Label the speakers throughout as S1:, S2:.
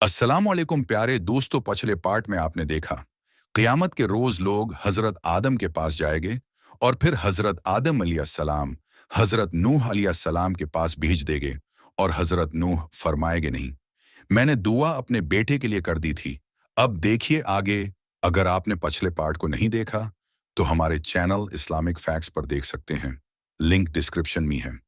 S1: अस्सलाम वालेकुम प्यारे दोस्तों। पिछले पार्ट में आपने देखा क़यामत के रोज लोग हजरत आदम के पास जाएंगे और फिर हजरत आदम अलैहिस्सलाम हजरत नूह अलैहिस्सलाम के पास भेज देंगे और हजरत नूह फरमाएंगे नहीं, मैंने दुआ अपने बेटे के लिए कर दी थी। अब देखिए आगे। अगर आपने पिछले पार्ट को नहीं देखा तो हमारे चैनल इस्लामिक फैक्ट्स पर देख सकते हैं, लिंक डिस्क्रिप्शन में है।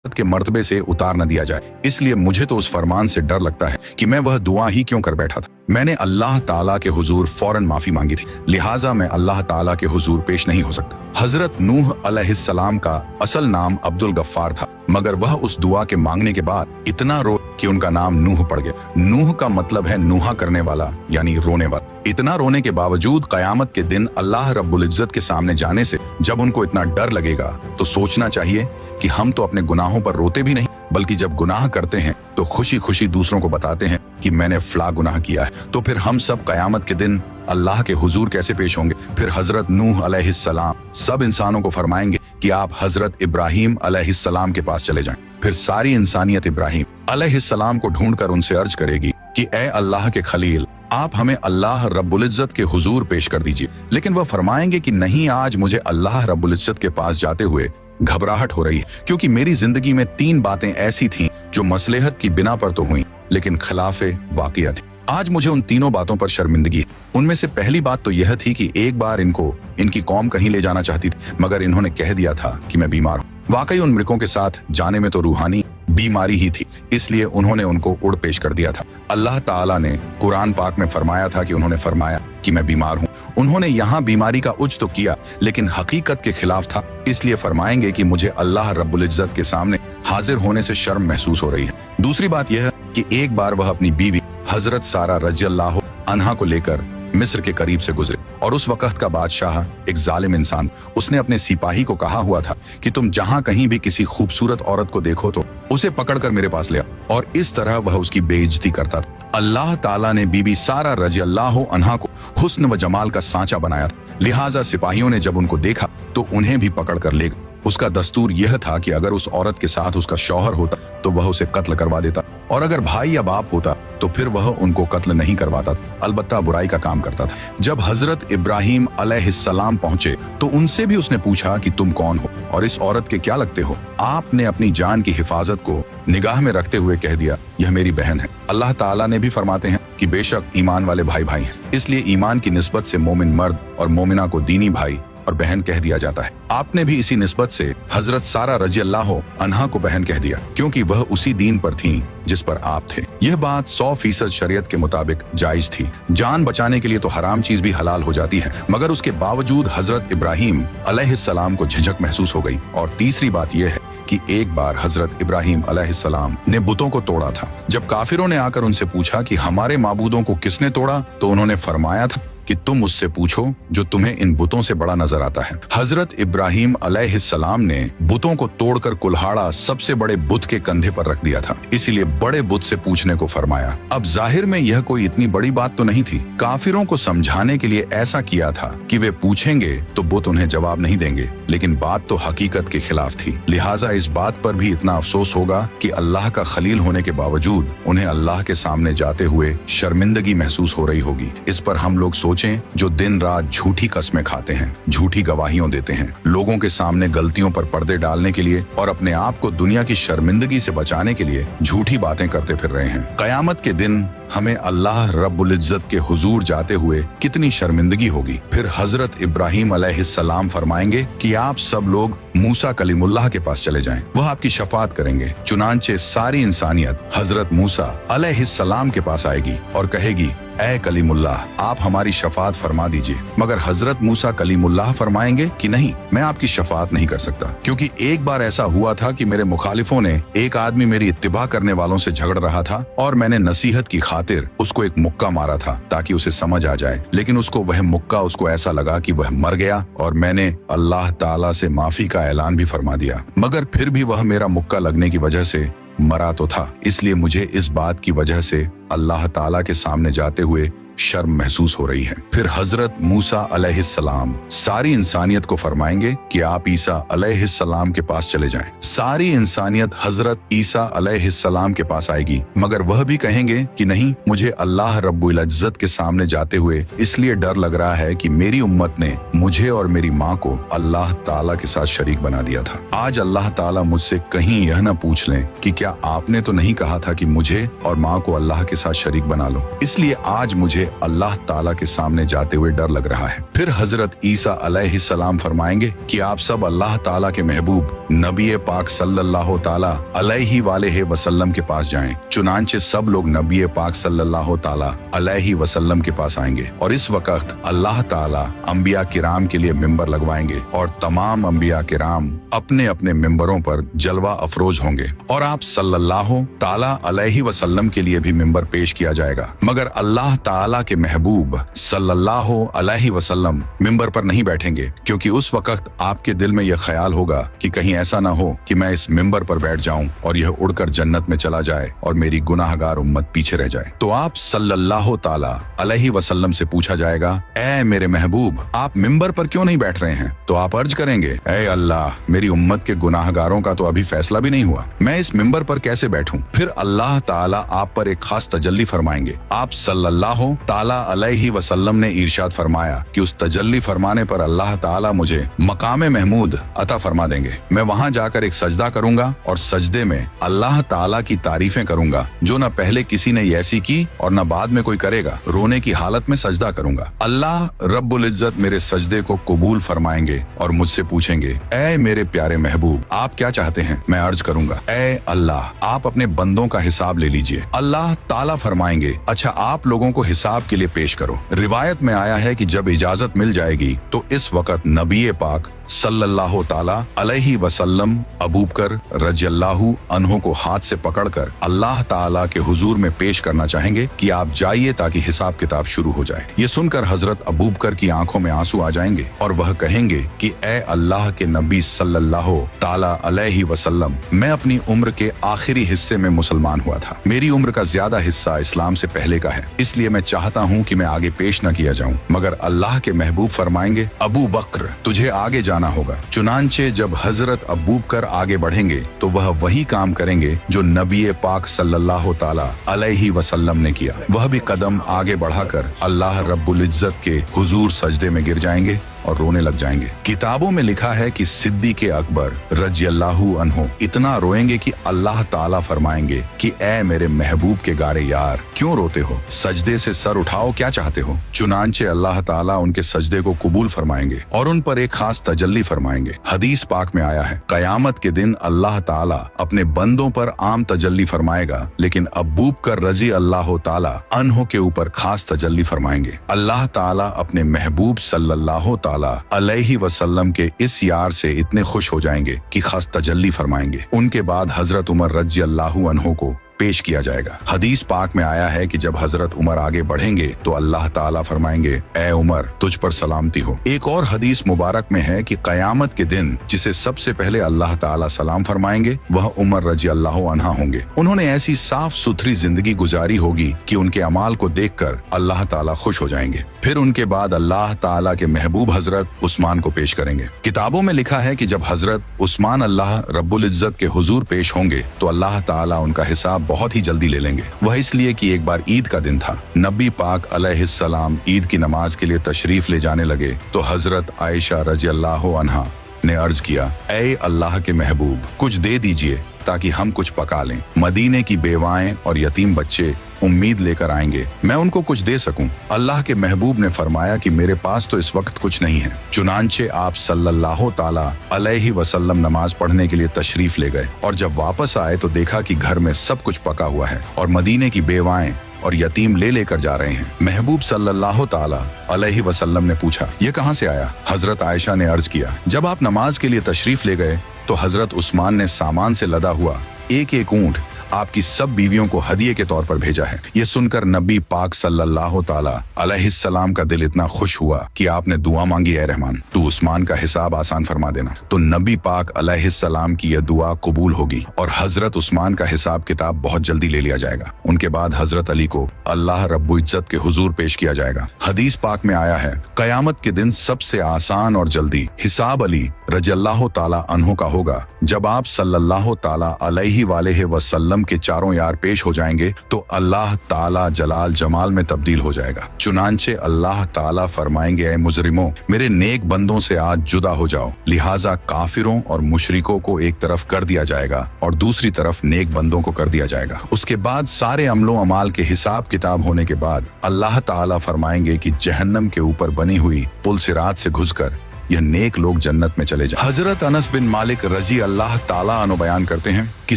S1: के मर्तबे से उतार न दिया जाए, इसलिए मुझे तो उस फरमान से डर लगता है कि मैं वह दुआ ही क्यों कर बैठा था। मैंने अल्लाह ताला के हुजूर फौरन माफी मांगी थी, लिहाजा मैं अल्लाह ताला के हुजूर पेश नहीं हो सकता। हजरत नूह अलैहिस्सलाम का असल नाम अब्दुल गफ्फार था, मगर वह उस दुआ के मांगने के बाद इतना रो कि उनका नाम नूह पड़ गया। नूह का मतलब है नूहा करने वाला, यानी रोने वाला। इतना रोने के बावजूद कयामत के दिन अल्लाह रब्बुल इज्जत के सामने जाने से जब उनको इतना डर लगेगा तो सोचना चाहिए कि हम तो अपने गुनाहों पर रोते भी नहीं, बल्कि जब गुनाह करते हैं तो खुशी खुशी दूसरों को बताते हैं कि मैंने फला गुनाह किया है। तो फिर हम सब कयामत के दिन अल्लाह के हुजूर कैसे पेश होंगे? फिर हजरत नूह अलैहिस्सलाम सब इंसानों को फरमाएंगे कि आप हजरत इब्राहिम अलैहिस्सलाम के पास चले जाएं। फिर सारी इंसानियत इब्राहिम अलैहिस्सलाम को ढूंढकर उनसे अर्ज करेगी कि ए अल्लाह के खलील, आप हमें अल्लाह रब्बुल इज्जत के हुजूर पेश कर दीजिए। लेकिन वह फरमाएंगे कि नहीं, आज मुझे अल्लाह रब्बुल इज्जत के पास जाते हुए घबराहट हो रही है, क्योंकि मेरी जिंदगी में 3 बातें ऐसी थीं जो मसलहत की बिना पर तो हुई लेकिन खिलाफे वाक़िया थी। आज मुझे उन तीनों बातों पर शर्मिंदगी है। उनमें से पहली बात तो यह थी कि एक बार इनको इनकी कौम कहीं ले जाना चाहती थी, मगर इन्होंने कह दिया था कि मैं बीमार हूँ। वाकई उन मृगों के साथ जाने में तो रूहानी बीमारी ही थी, इसलिए उन्होंने उनको उड़ पेश कर दिया था। अल्लाह ताला ने कुरान पाक में फरमाया था कि उन्होंने फरमाया कि मैं बीमार हूँ। उन्होंने यहाँ बीमारी का उज तो किया लेकिन हकीकत के खिलाफ था, इसलिए फरमाएंगे कि मुझे अल्लाह रब्बुल इज्जत के सामने हाजिर होने से शर्म महसूस हो रही है। दूसरी बात यह कि एक बार वह अपनी बीवी हजरत सारा रज़ियल्लाहु अन्हा को लेकर मिस्र के करीब से गुजरे और उस वक्त का बादशाह एक जालिम इंसान, उसने अपने सिपाही को कहा हुआ था कि तुम जहां कहीं भी किसी खूबसूरत औरत को देखो तो उसे पकड़कर मेरे पास ले आओ, और इस तरह वह उसकी बेइज्जती करता था। अल्लाह ताला ने बीबी सारा रज़ियल्लाहु अन्हा को हुस्न व जमाल का सांचा बनाया था, लिहाजा सिपाहियों ने जब उनको देखा तो उन्हें भी पकड़ कर ले गए। उसका दस्तूर यह था कि अगर उस औरत के साथ उसका शौहर होता तो वह उसे कत्ल करवा देता, और अगर भाई या बाप होता तो फिर वह उनको कत्ल नहीं करवाता, अलबत्ता बुराई का काम करता था। जब हजरत इब्राहिम अलैहिस्सलाम पहुंचे तो उनसे भी उसने पूछा कि तुम कौन हो और इस औरत के क्या लगते हो? आपने अपनी जान की हिफाजत को निगाह में रखते हुए कह दिया, यह मेरी बहन है। अल्लाह ताला ने भी फरमाते हैं कि बेशक ईमान वाले भाई भाई हैं, इसलिए ईमान की निस्बत से मोमिन मर्द और मोमिना को दीनी भाई और बहन कह दिया जाता है। आपने भी इसी निस्बत से हजरत सारा रज़ियल्लाहु अन्हा को बहन कह दिया, क्योंकि वह उसी दीन पर थीं जिस पर आप थे। यह बात 100% शरीयत के मुताबिक जायज थी। जान बचाने के लिए तो हराम चीज भी हलाल हो जाती है, मगर उसके बावजूद हजरत इब्राहिम अलैहिस्सलाम को झिझक महसूस हो गई। और तीसरी बात यह है कि एक बार हजरत इब्राहिम अलैहिस्सलाम ने बुतों को तोड़ा था। जब काफिरों ने आकर उनसे पूछा कि हमारे माबूदों को किसने तोड़ा, तो उन्होंने फरमाया था कि तुम उससे पूछो जो तुम्हें इन बुतों से बड़ा नजर आता है। हजरत इब्राहिम अलैहिस्सलाम ने बुतों को तोड़कर कुल्हाड़ा सबसे बड़े बुत के कंधे पर रख दिया था, इसीलिए बड़े बुत से पूछने को फरमाया। अब जाहिर में यह कोई इतनी बड़ी बात तो नहीं थी। काफिरों को समझाने के लिए ऐसा किया था कि वे पूछेंगे तो बुत उन्हें जवाब नहीं देंगे, लेकिन बात तो हकीकत के खिलाफ थी। लिहाजा इस बात पर भी इतना अफसोस होगा कि अल्लाह का खलील होने के बावजूद उन्हें अल्लाह के सामने जाते हुए शर्मिंदगी महसूस हो रही होगी। इस पर हम लोग जो दिन रात झूठी कस्में खाते हैं, झूठी गवाहियों देते हैं, लोगों के सामने गलतियों पर पर्दे डालने के लिए और अपने आप को दुनिया की शर्मिंदगी से बचाने के लिए झूठी बातें करते फिर रहे हैं। कयामत के दिन हमें अल्लाह रब्बुल इज्जत के हुजूर जाते हुए कितनी शर्मिंदगी होगी। फिर हजरत इब्राहिम अलैहिस्सलाम फरमाएंगे कि आप सब लोग मूसा कलीमुल्लाह के पास चले जाएं, वह आपकी शफाअत करेंगे। चुनांचे सारी इंसानियत हजरत मूसा अलैहिस्सलाम के पास आएगी और कहेगी, ए कलीमुल्लाह, आप हमारी शफाअत फरमा दीजिए। मगर हजरत मूसा कलीमुल्लाह फरमाएंगे कि नहीं, मैं आपकी शफाअत नहीं कर सकता, क्योंकि एक बार ऐसा हुआ था कि मेरे मुखालिफों ने एक आदमी मेरी इत्तिबा करने वालों से झगड़ रहा था और मैंने नसीहत की खातिर उसको एक मुक्का मारा था ताकि उसे समझ आ जाए, लेकिन उसको वह मुक्का उसको ऐसा लगा कि वह मर गया और मैंने अल्लाह ताला से माफी का ऐलान भी फरमा दिया, मगर फिर भी वह मेरा मुक्का लगने की वजह से मरा तो था। इसलिए मुझे इस बात की वजह से अल्लाह ताला के सामने जाते हुए शर्म महसूस हो रही है। फिर हजरत मूसा अलैहिस्सलाम सारी इंसानियत को फरमाएंगे कि आप ईसा अलैहिस्सलाम के पास चले जाएं। सारी इंसानियत हजरत ईसा अलैहिस्सलाम के पास आएगी, मगर वह भी कहेंगे कि नहीं, मुझे अल्लाह रब्बुल इज्जत के सामने जाते हुए इसलिए डर लग रहा है कि मेरी उम्मत ने मुझे और मेरी माँ को अल्लाह ताला के साथ शरीक बना दिया था। आज अल्लाह ताला मुझसे कहीं यह न पूछ लें कि क्या आपने तो नहीं कहा था कि मुझे और माँ को अल्लाह के साथ शरीक बना लो। इसलिए आज मुझे अल्लाह ताला के सामने जाते हुए डर लग रहा है। फिर हजरत ईसा अलैहिस्सलाम फरमाएंगे कि आप सब अल्लाह ताला के महबूब नबी पाक सल्लल्लाहु ताला अलैहि वालेहि वसल्लम के पास जाएं। चुनांचे सब लोग नबी पाक सल्लल्लाहु ताला अलैहि वसल्लम के पास आएंगे और इस वक्त अल्लाह ताला अंबिया किराम के लिए मिंबर लगवाएंगे और तमाम अंबिया किराम अपने अपने मिंबरों पर जलवा अफरोज होंगे और आप सल्लल्लाहु ताला अलैहि वसल्लम के लिए भी मिंबर पेश किया जाएगा। मगर अल्लाह ताला के महबूब सल्लल्लाहु अलैहि वसल्लम मिंबर पर नहीं बैठेंगे, क्योंकि उस वक्त आपके दिल में यह ख्याल होगा कि कहीं ऐसा ना हो कि मैं इस मिंबर पर बैठ जाऊं और यह उड़कर जन्नत में चला जाए और मेरी गुनाहगार उम्मत पीछे रह जाए। तो आप सल्लल्लाहु ताला अलैहि वसल्लम से पूछा जाएगा, ऐ मेरे महबूब, आप मिंबर पर क्यों नहीं बैठ रहे हैं? तो आप अर्ज करेंगे, ऐ अल्लाह, मेरी उम्मत के गुनाहगारों का तो अभी फैसला भी नहीं हुआ, मैं इस मिंबर पर कैसे बैठूं? फिर अल्लाह ताला आप पर एक खास तजल्ली फरमाएंगे। आप सल्लल्लाहु ताला अलैहि वसल्लम ने इरशाद फरमाया कि उस तजल्ली फरमाने पर अल्लाह ताला मुझे मकामे महमूद अता फरमा देंगे। मैं वहां जाकर एक सजदा करूंगा और सजदे में अल्लाह ताला की तारीफें करूंगा जो न पहले किसी ने ऐसी की और न बाद में कोई करेगा। रोने की हालत में सजदा करूंगा। अल्लाह रब्बुल इज्जत मेरे सजदे को कबूल फरमाएंगे और मुझसे पूछेंगे, ऐ मेरे प्यारे महबूब, आप क्या चाहते हैं? मैं अर्ज करूंगा, ऐ अल्लाह, आप अपने बंदों का हिसाब ले लीजिए। अल्लाह ताला फरमाएंगे, अच्छा आप लोगों को हिसाब के लिए पेश करो। रिवायत में आया है कि जब इजाजत मिल जाएगी तो इस वक्त नबी पाक सल्लल्लाहु ताला अलैहि वसल्लम अबू बकर रज़ियल्लाहु अन्हु को हाथ से पकड़कर अल्लाह ताला के हुजूर में पेश करना चाहेंगे कि आप जाइए ताकि हिसाब किताब शुरू हो जाए। ये सुनकर हजरत अबू बकर की आंखों में आंसू आ जाएंगे और वह कहेंगे कि ए अल्लाह के नबी सल्लल्लाहु ताला अलैहि वसल्लम, मैं अपनी उम्र के आखिरी हिस्से में मुसलमान हुआ था। मेरी उम्र का ज्यादा हिस्सा इस्लाम से पहले का है, इसलिए मैं चाहता हूँ कि मैं आगे पेश न किया जाऊँ। मगर अल्लाह के महबूब फरमाएंगे, अबू बकर, तुझे आगे जाना होगा। चुनांचे जब हजरत अबू बकर आगे बढ़ेंगे तो वह वही काम करेंगे जो नबी पाक सल्लल्लाहु ताला अलैहि वसल्लम ने किया। वह भी कदम आगे बढ़ाकर अल्लाह रब्बुल इज्जत के हुजूर सजदे में गिर जाएंगे और रोने लग जाएंगे। किताबों में लिखा है कि सिद्दीक़ अकबर रज़ियल्लाहु अन्हु इतना रोएंगे कि अल्लाह ताला फरमाएंगे कि ए मेरे महबूब के गारे यार, क्यों रोते हो? सजदे से सर उठाओ, क्या चाहते हो? चुनांचे अल्लाह ताला उनके सजदे को कबूल फरमाएंगे और उन पर एक खास तजल्ली फरमाएंगे। हदीस पाक में आया है, कयामत के दिन अल्लाह ताला अपने बंदों पर आम तजल्ली फरमाएगा, लेकिन अबू बकर रज़ियल्लाहु ताला अन्हु के ऊपर खास तजल्ली फरमाएंगे। अल्लाह ताला अपने महबूब सल्लल्लाहु ताला अलैहि वसल्लम के इस यार से इतने खुश हो जाएंगे कि खास तजल्ली फरमाएंगे। उनके बाद हजरत उमर रज़ियल्लाहु अन्हु को पेश किया जाएगा। हदीस पाक में आया है कि जब हजरत उमर आगे बढ़ेंगे तो अल्लाह ताला फरमाएंगे, ए उमर, तुझ पर सलामती हो। एक और हदीस मुबारक में है कि कयामत के दिन जिसे सबसे पहले अल्लाह ताला सलाम फरमाएंगे वह उमर रज़ियल्लाहु अन्हा होंगे। उन्होंने ऐसी साफ सुथरी जिंदगी गुजारी होगी कि उनके अमाल को देखकर अल्लाह ताला खुश हो जाएंगे। फिर उनके बाद अल्लाह ताला के महबूब हजरत उस्मान को पेश करेंगे। किताबों में लिखा है कि जब हजरत उस्मान अल्लाह रब्बुल इज्जत के हुजूर पेश होंगे तो अल्लाह ताला उनका हिसाब बहुत ही जल्दी ले लेंगे। वह इसलिए कि एक बार ईद का दिन था। नबी पाक अलैहिस्सलाम ईद की नमाज के लिए तशरीफ ले जाने लगे तो हजरत आयशा रज़ियल्लाहु अन्हा ने अर्ज किया, ऐ अल्लाह के महबूब, कुछ दे दीजिए ताकि हम कुछ पका लें। मदीने की बेवाएं और यतीम बच्चे उम्मीद लेकर आएंगे, मैं उनको कुछ दे सकूं। अल्लाह के महबूब ने फरमाया कि मेरे पास तो इस वक्त कुछ नहीं है। चुनांचे आप सल्लल्लाहु ताला अलैहि वसल्लम नमाज पढ़ने के लिए तशरीफ ले गए और जब वापस आए तो देखा कि घर में सब कुछ पका हुआ है और मदीने की बेवाएं और यतीम ले लेकर जा रहे हैं। महबूब सल्लल्लाहु ताला अलैहि वसल्लम ने पूछा, ये कहां से आया? हजरत आयशा ने अर्ज किया, जब आप नमाज के लिए तशरीफ ले गए तो हजरत उस्मान ने सामान से लदा हुआ एक एक ऊंट आपकी सब बीवियों को हदिये के तौर पर भेजा है। ये सुनकर नबी पाक सल्लल्लाहु ताला अलैहिस्सलाम का दिल इतना खुश हुआ कि आपने दुआ मांगी, ऐ रहमान तू उस्मान का हिसाब आसान फरमा देना। तो नबी पाक अलैहिस्सलाम की यह दुआ कबूल होगी और हजरत उस्मान का हिसाब किताब बहुत जल्दी ले लिया जाएगा। उनके बाद हजरत अली को अल्लाह रब्बुल इज्जत के हुजूर पेश किया जाएगा। हदीस पाक में आया है, कयामत के दिन सबसे आसान और जल्दी हिसाब अली रज़ियल्लाहु ताला अन्हु का होगा। जब आप सल्लल्लाहु ताला अलैहि वालेहि वसल्लम के चारों यार पेश हो जाएंगे तो अल्लाह ताला जलाल जमाल में तब्दील हो जाएगा। चुनांचे अल्लाह ताला फरमाएंगे, ऐ मुजरिमों, मेरे नेक बंदों से आज जुदा हो जाओ। लिहाजा काफिरों और मुशरिकों को एक तरफ कर दिया जाएगा और दूसरी तरफ नेक बंदों को कर दिया जाएगा। उसके बाद सारे अमलों अमाल के हिसाब किताब होने के बाद अल्लाह ताला फरमाएंगे कि जहन्नम के ऊपर बनी हुई पुल सिरात से घुसकर यह नेक लोग जन्नत में चले जाएं। हजरत अनस बिन मालिक रजी अल्लाह ताला अन्हु बयान करते हैं कि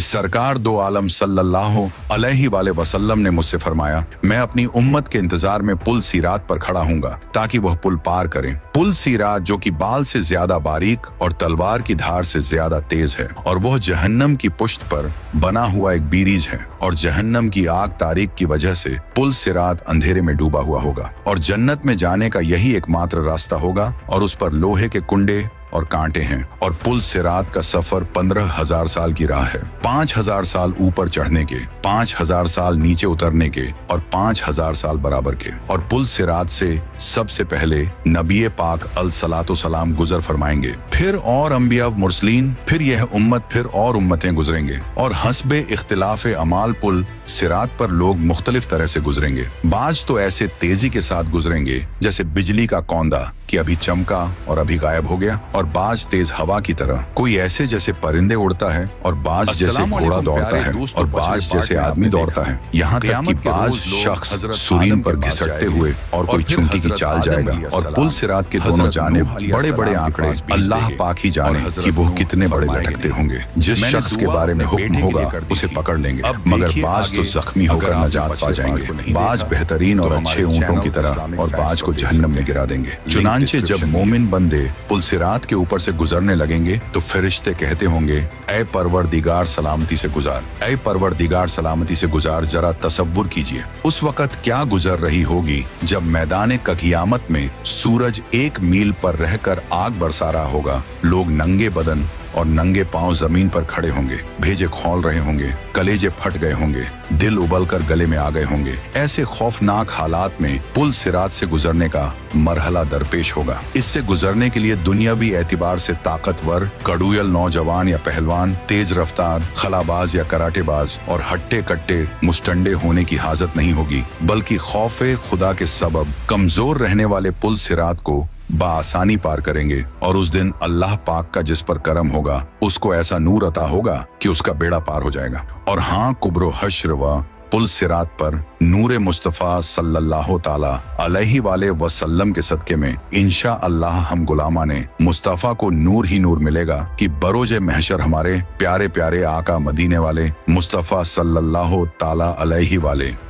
S1: सरकार दो आलम सल्लल्लाहु अलैहि वसल्लम ने मुझसे फरमाया, मैं अपनी उम्मत के इंतजार में पुल सिरात पर खड़ा हूँगा ताकि वह पुल पार करें। पुल सिरात जो कि बाल से ज्यादा बारीक और तलवार की धार से ज्यादा तेज है और वह जहन्नम की पुश्त पर बना हुआ एक बीरीज है और जहन्नम की आग तारीक की वजह से पुल सिरात अंधेरे में डूबा हुआ होगा और जन्नत में जाने का यही एकमात्र रास्ता होगा और उस पर लोहे के कुंडे और कांटे हैं और पुल सिरात का सफर 15,000 साल की राह है। 5,000 साल ऊपर चढ़ने के, 5,000 साल नीचे उतरने के और 5,000 साल बराबर के। और पुल सिरात से सबसे पहले नबी पाक अलसलातो सलाम गुजर फरमाएंगे, फिर और अंबिया मुरसलीन, फिर यह उम्मत, फिर और उम्मतें गुजरेंगे और हस्बे इख्तिलाफ अमाल पुल सिरात पर लोग मुख्तलिफ तरह से गुजरेंगे। बाज तो ऐसे तेजी के साथ गुजरेंगे जैसे बिजली का कौंदा कि अभी चमका और अभी गायब हो गया, और बाज तेज हवा की तरह, कोई ऐसे जैसे परिंदे उड़ता है और बाज जैसे घोड़ा दौड़ता है और बाज जैसे आदमी दौड़ता है। यहाँ तक कि बाज शख्स सुरीन पर घिसटते हुए और कोई चुंटी की चाल जाएगा। और पुल सिरात के दोनों जानिब बड़े बड़े आंकड़े, अल्लाह पाक ही जाने कि वो कितने बड़े लटकते होंगे। जिस शख्स के बारे में हुक्म होगा उसे पकड़ लेंगे, मगर बाज तो जख्मी होकर नजात पा जाएंगे। बाज बेहतरीन और अच्छे ऊंटों की तरह और बाज को जहन्नम में गिरा देंगे। चुनांचे जब मोमिन बंदे पुल सिरात के ऊपर से गुजरने लगेंगे तो फरिश्ते कहते होंगे, ऐ परवरदिगार सलामती से गुजार, ऐ परवरदिगार सलामती से गुजार। जरा तसव्वुर कीजिए उस वक्त क्या गुजर रही होगी जब मैदान क़यामत में सूरज 1 मील पर रहकर आग बरसा रहा होगा। लोग नंगे बदन और नंगे पांव जमीन पर खड़े होंगे, भेजे खौल रहे होंगे, कलेजे फट गए होंगे, दिल उबल कर गले में आ गए होंगे। ऐसे खौफनाक हालात में पुल सिरात से गुजरने का मरहला दरपेश होगा। इससे गुजरने के लिए दुनियावी एतबार से ताकतवर, कड़ूयल नौजवान या पहलवान, तेज रफ्तार, खलाबाज या कराटेबाज और हट्टे कट्टे मुस्टंडे होने की हाजत नहीं होगी, बल्कि खौफे खुदा के सबब कमजोर रहने वाले पुल सिरात को बासानी पार करेंगे। और उस दिन अल्लाह पाक का जिस पर करम होगा उसको ऐसा नूर अता होगा कि उसका बेड़ा पार हो जाएगा। और हाँ, कुब्रो हश्र व पुल सिरात पर नूर मुस्तफ़ा सल्लल्लाहु ताला अलैहि वसल्लम के सदके में इंशा अल्लाह हम गुलामा ने मुस्तफ़ा को नूर ही नूर मिलेगा कि बरोजे महशर हमारे प्यारे प्यारे आका मदीने वाले मुस्तफ़ा सल्लल्लाहु ताला अलैहि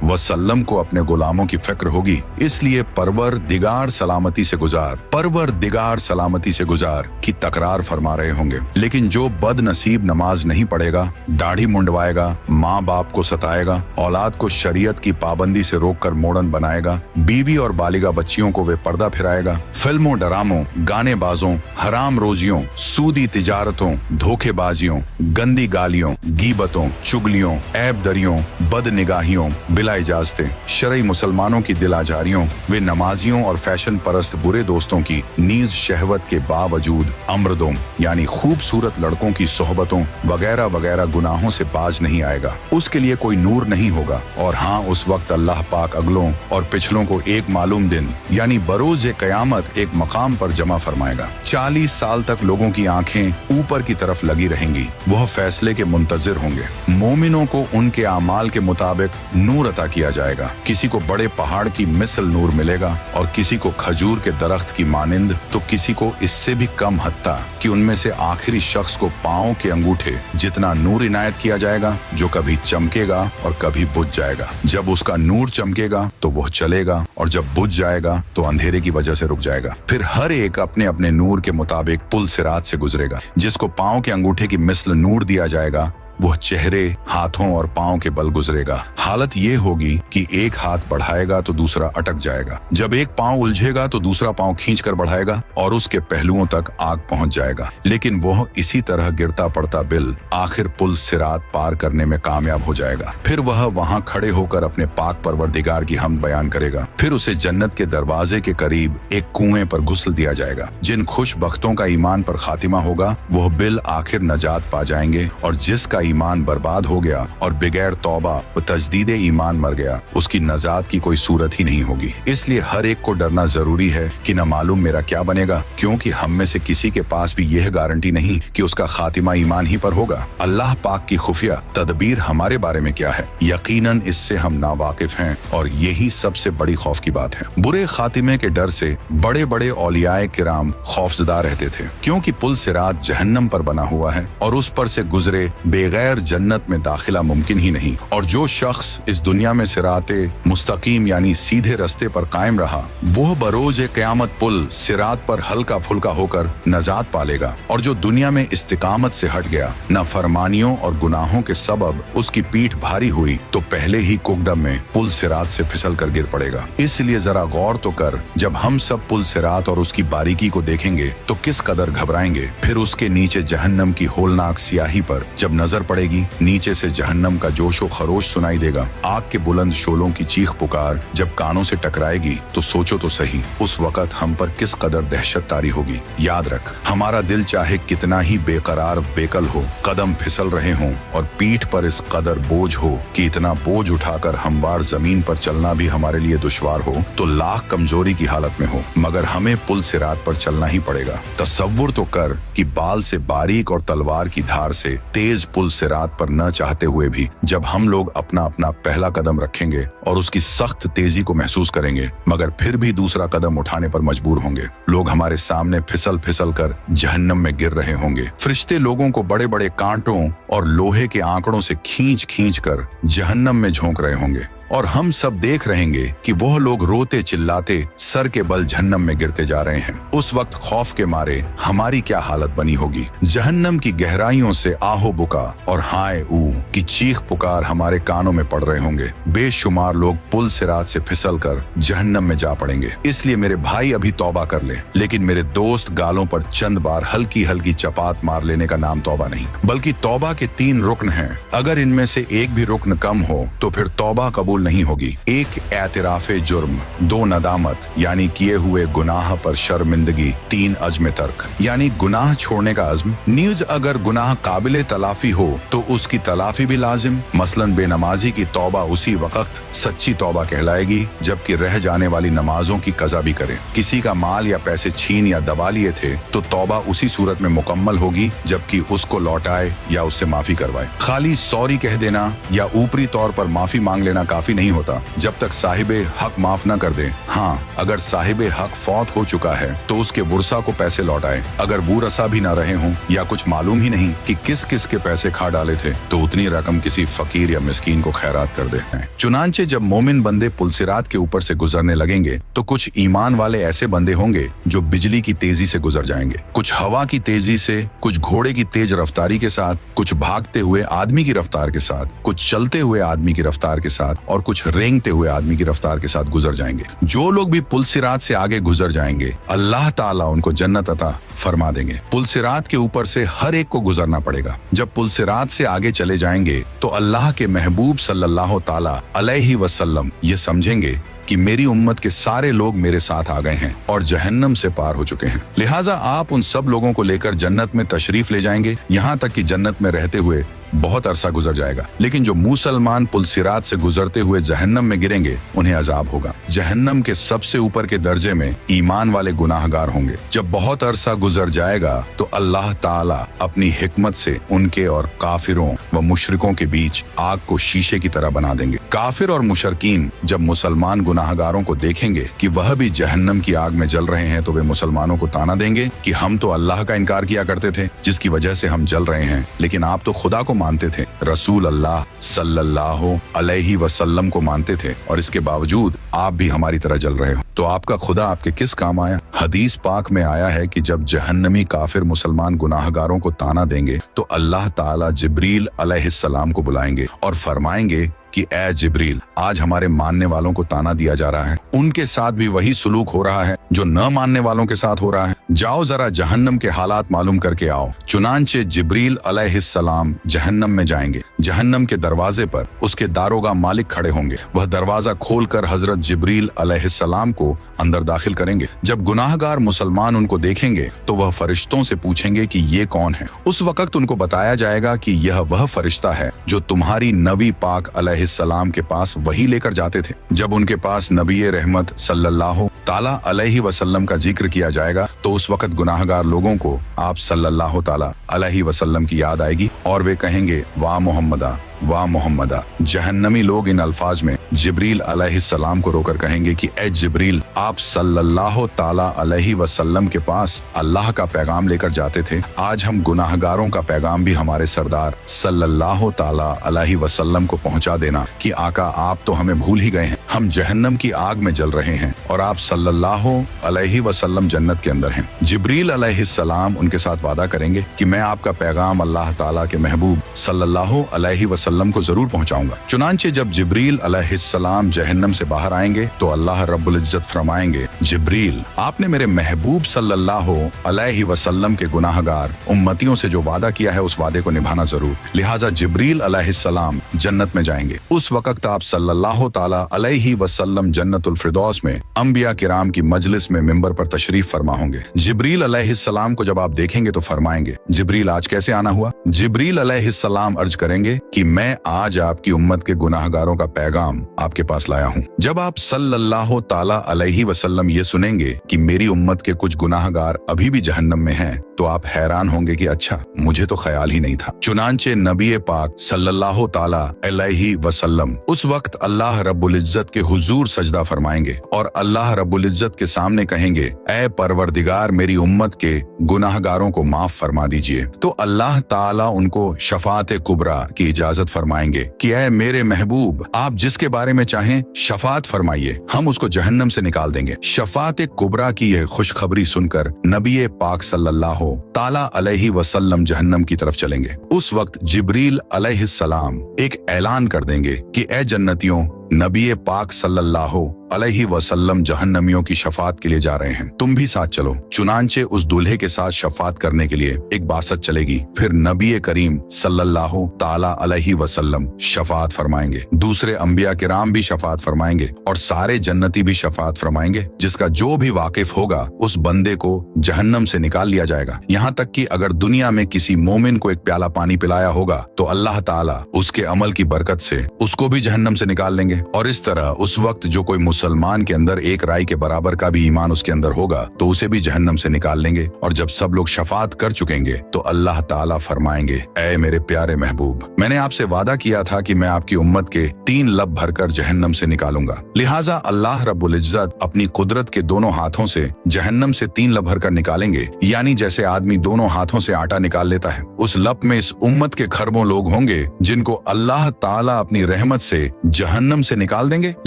S1: वसल्लम को अपने गुलामों की फिक्र होगी। इसलिए परवरदिगार सलामती से गुजार, परवरदिगार सलामती से गुजार की तकरार फरमा रहे होंगे। लेकिन जो बदनसीब नमाज नहीं पढ़ेगा, दाढ़ी मुंडवाएगा, माँ बाप को सताएगा, औलाद को शरीयत की पाबंदी से रोककर मोड़न बनाएगा, बीवी और बालिगा बच्चियों को वे पर्दा फिराएगा, फिल्मों, ड्रामों, गाने बाजों, हराम रोजियों, सूदी तिजारतों, धोखेबाजियों, गंदी गालियों, गीबतों, चुगलियों, ऐब दरियों, बदनिगाहियों, बिला इजाजतें, शरई मुसलमानों की दिलाजारियों, वे नमाजियों और फैशन परस्त बुरे दोस्तों की नीज शहवत के बावजूद अमृदों यानी खूबसूरत लड़कों की सोहबतों वगैरह वगैरह गुनाहों से बाज नहीं आएगा। उसके लिए कोई नूर नहीं होगा। और हाँ, उस वक्त अल्लाह पाक अगलों और पिछलों को एक मालूम दिन यानी बरोज़े क़यामत एक मकाम पर जमा फरमाएगा। 40 साल तक लोगों की आंखें ऊपर की तरफ लगी रहेंगी, वह फैसले के मुंतजिर होंगे। मोमिनों को उनके आमाल के मुताबिक नूर अता किया जाएगा। किसी को बड़े पहाड़ की मिसल नूर मिलेगा और किसी को खजूर के दरख्त की मानिंद, तो किसी को इससे भी कम, हत्ता कि उनमें से आखिरी शख्स को पाँव के अंगूठे जितना नूर इनायत किया जाएगा, जो कभी चमकेगा और कभी बुझ जाएगा। जब उसका नूर चमकेगा तो वह चलेगा और जब बुझ जाएगा तो अंधेरे की वजह से रुक जाएगा। फिर हर एक अपने अपने नूर के मुताबिक पुल सिरात से गुजरेगा। जिसको पाँव के अंगूठे की मिसल नूर दिया जाएगा वह चेहरे, हाथों और पांव के बल गुजरेगा। हालत ये होगी कि एक हाथ बढ़ाएगा तो दूसरा अटक जाएगा, जब एक पांव उलझेगा तो दूसरा पांव खींचकर बढ़ाएगा और उसके पहलुओं तक आग पहुंच जाएगा। लेकिन वह इसी तरह गिरता पड़ता बिल आखिर पुल सिरात पार करने में कामयाब हो जाएगा। फिर वह वहां खड़े होकर अपने पाक परवरदिगार की हमद बयान करेगा। फिर उसे जन्नत के दरवाजे के करीब एक कुएं पर घुसल दिया जाएगा। जिन खुशबख्तों का ईमान पर खातिमा होगा वह बिल आखिर नजात पा जाएंगे, और जिसका ईमान बर्बाद हो गया और बगैर तौबा व तजदीदे ईमान मर गया, उसकी नजात की कोई सूरत ही नहीं होगी। इसलिए हर एक को डरना जरूरी है कि न मालूम मेरा क्या बनेगा, क्योंकि हम में से किसी के पास भी यह गारंटी नहीं कि उसका खातिमा ईमान ही पर होगा। अल्लाह पाक की खुफिया तदबीर हमारे बारे में क्या है, यकीनन इससे हम नावाकिफ हैं, और यही सबसे बड़ी खौफ की बात है। बुरे खातिमे के डर से बड़े बड़े औलियाए किराम खौफजदा रहते थे, क्योंकि पुल सिरात जहन्नम पर बना हुआ है और उस पर से गुजरे बगैर जन्नत में दाखिला मुमकिन ही नहीं। और जो शख्स इस दुनिया में सिराते मुस्तकीम यानी सीधे रास्ते पर कायम रहा, वो बरोज क़यामत पुल सिरात पर हल्का फुल्का होकर नजात पालेगा। और जो दुनिया में इस्तिकामत से हट गया, न फरमानियों और गुनाहों के सबब उसकी पीठ भारी हुई, तो पहले ही कुकदम में पुल सिरात से फिसल कर गिर पड़ेगा। इसलिए जरा गौर तो कर, जब हम सब पुल सिरात और उसकी बारीकी को देखेंगे तो किस कदर घबराएंगे। फिर उसके नीचे जहन्नम की होलनाक सियाही पर जब नजर पड़ेगी, नीचे से जहन्नम का जोशो खरोश सुनाई देगा। आग के बुलंद शोलों की चीख पुकार जब कानों से टकराएगी तो सोचो तो सही, उस वक्त हम पर किस कदर दहशत तारी होगी। याद रख, हमारा दिल चाहे कितना ही बेकरार बेकल हो, कदम फिसल रहे हों और पीठ पर इस कदर बोझ हो कि इतना बोझ उठाकर हमवार जमीन पर चलना भी हमारे लिए दुश्वार हो, तो लाख कमजोरी की हालत में हो, मगर हमें पुल सिरात पर चलना ही पड़ेगा। तसव्वुर तो कर कि बाल से बारीक और तलवार की धार से तेज पुल सिरात पर न चाहते हुए भी जब हम लोग अपना अपना पहला कदम रखेंगे और उसकी सख्त तेजी को महसूस करेंगे, मगर फिर भी दूसरा कदम उठाने पर मजबूर होंगे। लोग हमारे सामने फिसल फिसल कर जहन्नम में गिर रहे होंगे। फरिश्ते लोगों को बड़े बड़े कांटों और लोहे के आंकड़ों से खींच खींच कर जहन्नम में झोंक रहे होंगे, और हम सब देख रहेंगे कि वह लोग रोते चिल्लाते सर के बल जहन्नम में गिरते जा रहे हैं। उस वक्त खौफ के मारे हमारी क्या हालत बनी होगी। जहन्नम की गहराइयों से आहो बुका और हाय ऊ की चीख पुकार हमारे कानों में पड़ रहे होंगे। बेशुमार लोग पुल सिरात से फिसल कर जहन्नम में जा पड़ेंगे। इसलिए मेरे भाई अभी तौबा कर ले, लेकिन मेरे दोस्त गालों पर चंद बार हल्की हल्की चपात मार लेने का नाम तौबा नहीं, बल्कि तौबा के 3 रुकन हैं। अगर इनमें से एक भी रुकन कम हो तो फिर तौबा कबूल नहीं होगी। एक एतराफे जुर्म, 2 नदामत यानी किए हुए गुनाह पर शर्मिंदगी, 3 अज़्म तर्क यानी गुनाह छोड़ने का अज़्म। न्यूज अगर गुनाह काबिले तलाफी हो तो उसकी तलाफी भी लाजिम। मसलन बेनमाजी की तौबा उसी वक्त सच्ची तौबा कहलाएगी जबकि रह जाने वाली नमाजों की कज़ा भी करे। किसी का माल या पैसे छीन या दबा लिए थे तो तौबा उसी सूरत में मुकम्मल होगी जबकि उसको लौटाए या उससे माफी करवाए। खाली सॉरी कह देना या ऊपरी तौर पर माफी मांग लेना काफी नहीं होता जब तक साहिबे हक माफ न कर दे। हाँ, अगर साहिबे हक फौत हो चुका है तो उसके वुरसा को पैसे लौटाए। अगर वुरसा भी न रहे हों या कुछ मालूम ही नहीं कि किस किस के पैसे खा डाले थे तो उतनी रकम किसी फकीर या मिस्कीन को खैरात कर दे। चुनांचे जब मोमिन बंदे पुलसिरात के ऊपर से गुजरने लगेंगे तो कुछ ईमान वाले ऐसे बंदे होंगे जो बिजली की तेजी से गुजर जाएंगे, कुछ हवा की तेजी से, कुछ घोड़े की तेज रफ्तारी के साथ, कुछ भागते हुए आदमी की रफ्तार के साथ, कुछ चलते हुए आदमी की रफ्तार के साथ और कुछ रेंगते हुए आदमी की रफ्तार के साथ गुजर जाएंगे। जो लोग भी पुलसिरात से आगे गुजर जाएंगे अल्लाह ताला उनको जन्नत अता फरमा देंगे। पुलसिरात के ऊपर से हर एक को गुजरना पड़ेगा। जब पुलसिरात से आगे चले जाएंगे तो अल्लाह के महबूब सल्लल्लाहु ताला अलैहि वसल्लम ये समझेंगे कि मेरी उम्मत के सारे लोग मेरे साथ आ गए हैं और जहन्नम से पार हो चुके हैं, लिहाजा आप उन सब लोगों को लेकर जन्नत में तशरीफ ले जाएंगे, यहाँ तक कि जन्नत में रहते हुए बहुत अरसा गुजर जाएगा। लेकिन जो मुसलमान पुलसिरात से गुजरते हुए जहन्नम में गिरेंगे उन्हें अजाब होगा। जहन्नम के सबसे ऊपर के दर्जे में ईमान वाले गुनाहगार होंगे। जब बहुत अरसा गुजर जाएगा तो अल्लाह ताला अपनी हिकमत से उनके और काफिरों व मुशरिकों के बीच आग को शीशे की तरह बना देंगे। काफिर और मुशरकीन जब मुसलमान गुनाह गुनाहगारों को देखेंगे कि वह भी जहन्नम की आग में जल रहे हैं तो वे मुसलमानों को ताना देंगे कि हम तो अल्लाह का इनकार किया करते थे जिसकी वजह से हम जल रहे हैं, लेकिन आप तो खुदा को मानते थे, रसूल अल्लाह सल्लल्लाहु अलैहि वसल्लम को मानते थे और इसके बावजूद आप भी हमारी तरह जल रहे हो, तो आपका खुदा आपके किस काम आया? हदीस पाक में आया है कि जब जहन्नमी काफिर मुसलमान गुनाहगारों को ताना देंगे तो अल्लाह ताला जिब्रील अलैहिस्सलाम को बुलाएंगे और फरमाएंगे कि ए जिब्रील, आज हमारे मानने वालों को ताना दिया जा रहा है, उनके साथ भी वही सुलूक हो रहा है जो न मानने वालों के साथ हो रहा है, जाओ जरा जहन्नम के हालात मालूम करके आओ। चुनांचे जिब्रील अलैहिस्सलाम जहन्नम में जाएंगे। जहन्नम के दरवाजे पर उसके दारोगा मालिक खड़े होंगे। वह दरवाजा खोलकर हजरत जिब्रील अलैहिस्सलाम को अंदर दाखिल करेंगे। जब गुनाहगार मुसलमान उनको देखेंगे तो वह फरिश्तों से पूछेंगे कि ये कौन है। उस वक्त उनको बताया जाएगा कि यह वह फरिश्ता है जो तुम्हारी नबी पाक अलैहिस्सलाम के पास वही लेकर जाते थे। जब उनके पास नबी रहमत सल्लल्लाहु ताला अलैहि वसल्लम का जिक्र किया जाएगा तो उस वक्त गुनाहगार लोगों को आप सल्लल्लाहु ताला अलैहि वसल्लम की याद आएगी और वे कहेंगे वाह मोहम्मदा, वाह मोहम्मदा। जहन्नमी लोग इन अल्फाज में जिब्रील अलैहिस्सलाम को रोकर कहेंगे कि ए जिब्रील, आप सल्लल्लाहु ताला अलैहि वसल्लम के पास अल्लाह का पैगाम लेकर जाते थे, आज हम गुनाहगारों का पैगाम भी हमारे सरदार सल्लल्लाहु ताला अलैहि वसल्लम को पहुंचा देना कि आका आप तो हमें भूल ही गए हैं, हम जहन्नम की आग में जल रहे हैं और आप सल्लल्लाहु अलैहि वसल्लम जन्नत के अंदर हैं। जिब्रील अलैहिस्सलाम उनके साथ वादा करेंगे कि मैं आपका पैगाम अल्लाह ताला के महबूब सल्लल्लाहु अलैहि वसल्लम को जरूर पहुंचाऊंगा। चुनांचे जब जिब्रील अलैहिस्सलाम जहन्नम से बाहर आएंगे तो अल्लाह रब्बुल इज्जत फरमाएंगे, जिब्रील, आपने मेरे महबूब सल्लल्लाहु अलैहि वसल्लम के गुनाहगार उम्मतियों से जो वादा किया है उस वादे को निभाना जरूर। लिहाजा जिब्रील अलैहिस्सलाम जन्नत में जाएंगे। उस वक्त आप सल्लल्लाहु ताला अलैहि वसल्लम जन्नतुल फिरदौस में अंबिया किराम की मजलिस में मिंबर पर तशरीफ फरमा होंगे। जिब्रील अलैहिस्सलाम को जब आप देखेंगे तो फरमाएंगे, जिब्रील आज कैसे आना हुआ? जिब्रील अलैहिस्सलाम अर्ज करेंगे कि मैं आज आपकी उम्मत के गुनाहगारों का पैगाम आपके पास लाया हूँ। जब आप सल्लल्लाहु ताला अलैहि वसल्लम ये सुनेंगे कि मेरी उम्मत के कुछ गुनाहगार अभी भी जहन्नम में हैं, तो आप हैरान होंगे कि अच्छा, मुझे तो ख्याल ही नहीं था। चुनांचे नबी पाक सल्लल्लाहु ताला अलैहि वसल्लम उस वक्त अल्लाह रब्बुल इज्जत के हुजूर सजदा फरमाएंगे और अल्लाह रब्बुल इज्जत के सामने कहेंगे, ए परवरदिगार, मेरी उम्मत के गुनाहगारों को माफ फरमा दीजिए। तो अल्लाह ताला उनको शफात कुबरा की इजाजत फरमाएंगे कि ए मेरे महबूब, आप जिसके बारे में चाहें शफात फरमाइए, हम उसको जहन्नम से निकाल देंगे। शफात कुबरा की यह खुशखबरी सुनकर नबी पाक सल्लल्लाहु ताला अलैहि वसल्लम जहन्नम की तरफ चलेंगे। उस वक्त जिब्रील अलैहिस्सलाम एक ऐलान कर देंगे कि ए जन्नतियों, नबी पाक सल्लल्लाहु अलैहि वसल्लम जहन्नमियों की शफात के लिए जा रहे हैं, तुम भी साथ चलो। चुनांचे उस दूल्हे के साथ शफात करने के लिए एक बासत चलेगी। फिर नबी करीम सल्लल्लाहु ताला अलैहि वसल्लम शफात फरमाएंगे, दूसरे अंबिया किराम भी शफात फरमाएंगे और सारे जन्नती भी शफात फरमाएंगे। जिसका जो भी वाकिफ होगा उस बंदे को जहन्नम से निकाल लिया जाएगा। यहाँ तक कि अगर दुनिया में किसी मोमिन को एक प्याला पानी पिलाया होगा तो अल्लाह ताला उसके अमल की बरकत से उसको भी जहन्नम से निकाल लेंगे। और इस तरह उस वक्त जो कोई मुसलमान के अंदर एक राई के बराबर का भी ईमान उसके अंदर होगा तो उसे भी जहन्नम से निकाल लेंगे। और जब सब लोग शफात कर चुकेंगे तो अल्लाह ताला फरमाएंगे, ऐ मेरे प्यारे महबूब, मैंने आपसे वादा किया था कि मैं आपकी उम्मत के 3 लब भरकर जहन्नम से निकालूंगा। लिहाजा अल्लाह रब्बुल इज्जत अपनी कुदरत के दोनों हाथों से जहन्नम से 3 लब भरकर निकालेंगे, यानी जैसे आदमी दोनों हाथों से आटा निकाल लेता है। उस लब में इस उम्मत के खरबों लोग होंगे जिनको अल्लाह ताला अपनी रहमत से जहन्नम से निकाल देंगे,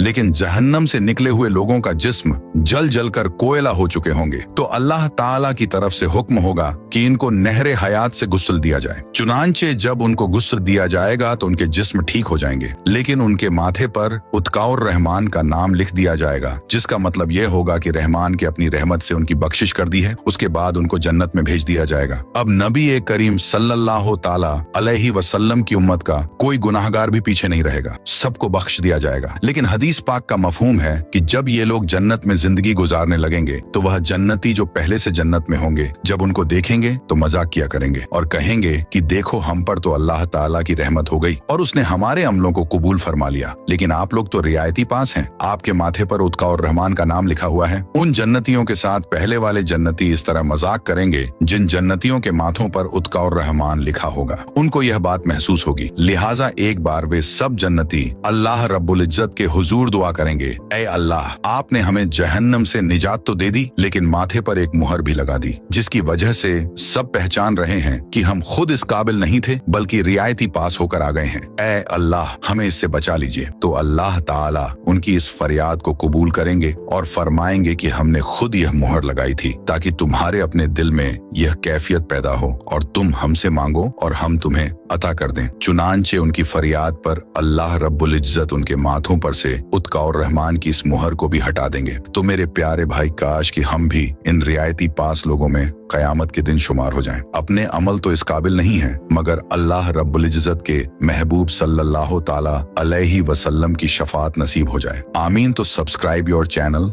S1: लेकिन जहन्नम से निकले हुए लोगों का जिस्म जल जल कर कोयला हो चुके होंगे। तो अल्लाह ताला की तरफ से हुक्म होगा कि इनको नहरे हयात से गुस्ल दिया जाए। चुनांचे जब उनको गुस्ल दिया जाएगा तो उनके जिस्म ठीक हो जाएंगे, लेकिन उनके माथे पर उत्काउर रहमान का नाम लिख दिया जाएगा, जिसका मतलब यह होगा कि रहमान के अपनी रहमत से उनकी बख्शिश कर दी है। उसके बाद उनको जन्नत में भेज दिया जाएगा। अब नबी करीम सल्लल्लाहु ताला अलैहि वसल्लम की उम्मत का कोई गुनाहगार भी पीछे नहीं रहेगा, सबको बख्श दिया जाएगा। लेकिन हदीस पाक का मफहूम है कि जब ये लोग जन्नत में जिंदगी गुजारने लगेंगे तो वह जन्नती जो पहले से जन्नत में होंगे जब उनको देखेंगे तो मजाक किया करेंगे और कहेंगे कि देखो, हम पर तो अल्लाह ताला की रहमत हो गई और उसने हमारे अमलों को कबूल फरमा लिया, लेकिन आप लोग तो रियायती पास हैं, आपके माथे पर उत्का और रहमान का नाम लिखा हुआ है। उन जन्नतियों के साथ पहले वाले जन्नती इस तरह मजाक करेंगे जिन जन्नतियों के माथों पर उत्का और रहमान लिखा होगा। उनको यह बात महसूस होगी, लिहाजा एक बार वे सब जन्नती अल्लाह रब्बुल रब्बुल इज्जत के हुजूर दुआ करेंगे, ऐ अल्लाह, आपने हमें जहन्नम से निजात तो दे दी, लेकिन माथे पर एक मुहर भी लगा दी, जिसकी वजह से सब पहचान रहे हैं कि हम खुद इस काबिल नहीं थे, बल्कि रियायती पास होकर आ गए हैं। ऐ अल्लाह, हमें इससे बचा लीजिए। तो अल्लाह ताला उनकी इस फरियाद को कबूल करेंगे और फरमाएंगे कि हमने खुद यह मुहर लगाई थी, ताकि तुम्हारे अपने दिल में यह कैफियत पैदा हो और तुम हमसे मांगो और हम तुम्हें अता कर दें। चुनांचे उनकी फरियाद पर अल्लाह रब्बुल इज्जत उनके माथों पर से उत्का और रहमान की इस मुहर को भी हटा देंगे। तो मेरे प्यारे भाई, काश कि हम भी इन रियायती पास लोगों में कयामत के दिन शुमार हो जाएं। अपने अमल तो इस काबिल नहीं है, मगर अल्लाह रब्बुल इज्जत के महबूब सल्लल्लाहु ताला अलैहि वसल्लम की शफाअत नसीब हो जाए। आमीन। तो सब्सक्राइब योर चैनल